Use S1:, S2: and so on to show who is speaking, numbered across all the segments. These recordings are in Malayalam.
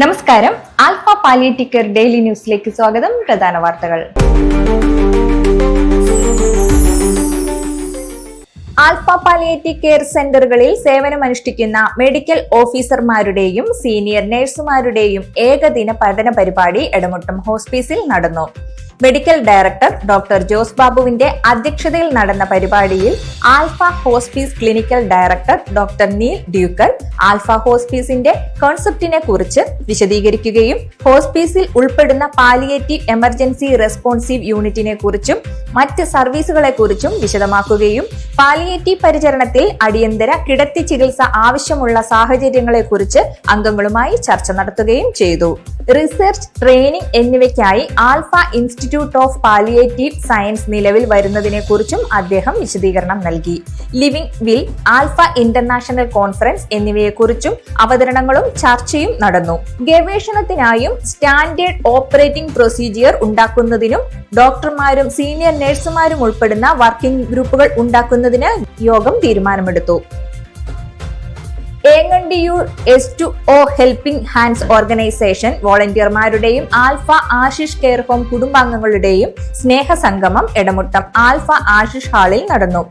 S1: നമസ്കാരം. ആൽഫ പാലിയേറ്റീവ് കെയർ ഡെയിലി ന്യൂസിലേക്ക് സ്വാഗതം. പ്രധാന വാർത്തകൾ. ആൽഫ പാലിയേറ്റീവ് കെയർ സെന്ററുകളിൽ സേവനമനുഷ്ഠിക്കുന്ന മെഡിക്കൽ ഓഫീസർമാരുടെയും സീനിയർ നഴ്സുമാരുടെയും ഏകദിന പഠന പരിപാടി എടമുട്ടം ഹോസ്പിസിൽ നടന്നു. മെഡിക്കൽ ഡയറക്ടർ ഡോക്ടർ ജോസ് ബാബുവിന്റെ അധ്യക്ഷതയിൽ നടന്ന പരിപാടിയിൽ Alpha hospice clinical director doctor Neil Duker Alpha ഹോസ്പീസിന്റെ കോൺസെപ്റ്റിനെ കുറിച്ച് വിശദീകരിക്കുകയും ഹോസ്പീസിൽ ഉൾപ്പെടുന്ന പാലിയേറ്റീവ് എമർജൻസി റെസ്പോൺസീവ് യൂണിറ്റിനെ കുറിച്ചും മറ്റ് സർവീസുകളെ കുറിച്ചും വിശദമാക്കുകയും പാലിയേറ്റീവ് പരിചരണത്തിൽ അടിയന്തര കിടത്തി ചികിത്സ ആവശ്യമുള്ള സാഹചര്യങ്ങളെ കുറിച്ച് അംഗങ്ങളുമായി ചർച്ച നടത്തുകയും ചെയ്തു. റിസർച്ച്, ട്രെയിനിംഗ് എന്നിവയ്ക്കായി Alpha institute of palliative science നിലവിൽ വരുന്നതിനെ കുറിച്ചും അദ്ദേഹം വിശദീകരണം നൽകി. Living will, Alpha international conference എന്നിവയെക്കുറിച്ചും അവതരണങ്ങളും ചർച്ചയും നടന്നു. ഗവേഷണത്തിനായും സ്റ്റാൻഡേർഡ് ഓപ്പറേറ്റിംഗ് പ്രൊസീജിയർ ഉണ്ടാക്കുന്നതിനും ഡോക്ടർമാരും സീനിയർ നഴ്സുമാരും ഉൾപ്പെടുന്ന വർക്കിംഗ് ഗ്രൂപ്പുകൾ ഉണ്ടാക്കുന്നതിന് യോഗം തീരുമാനമെടുത്തു. Engandiyur S2O helping hands organisation വോളണ്ടിയർമാരുടെയും ആൽഫ ആശിഷ് കെയർ ഹോം കുടുംബാംഗങ്ങളുടെയും സ്നേഹസംഗമം എടമുട്ടം ആൽഫ ആശിഷ് ഹാളിൽ നടന്നു.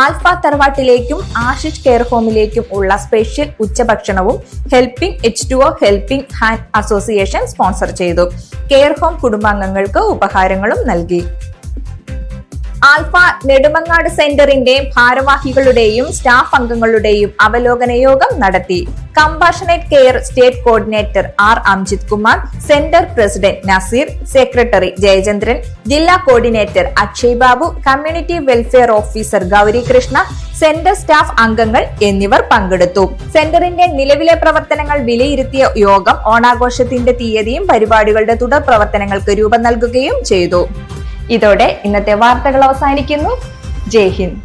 S1: ആൽഫ തറവാട്ടിലേക്കും ആശിഷ് കെയർ ഹോമിലേക്കും ഉള്ള സ്പെഷ്യൽ ഉച്ചഭക്ഷണവും helping H2O helping hand association sponsor ചെയ്തു. കെയർ ഹോം കുടുംബാംഗങ്ങൾക്ക് ഉപഹാരങ്ങളും നൽകി. ആൽഫ നെടുമങ്ങാട് സെന്ററിന്റെ ഭാരവാഹികളുടെയും സ്റ്റാഫ് അംഗങ്ങളുടെയും അവലോകന യോഗം നടത്തി. Compassionate care state coordinator R Amjith Kumar, centre president Naseer, secretary Jayachandran, ജില്ലാ coordinator Akshay Babu, community welfare officer Gauri Krishna, centre staff അംഗങ്ങൾ എന്നിവർ പങ്കെടുത്തു. സെന്ററിന്റെ നിലവിലെ പ്രവർത്തനങ്ങൾ വിലയിരുത്തിയ യോഗം ഓണാഘോഷത്തിന്റെ തീയതിയും പരിപാടികളുടെ തുടർ പ്രവർത്തനങ്ങൾക്ക് രൂപം നൽകുകയും ചെയ്തു. ഇതോടെ ഇന്നത്തെ വാർത്തകൾ അവസാനിക്കുന്നു. ജയ് ഹിന്ദ്.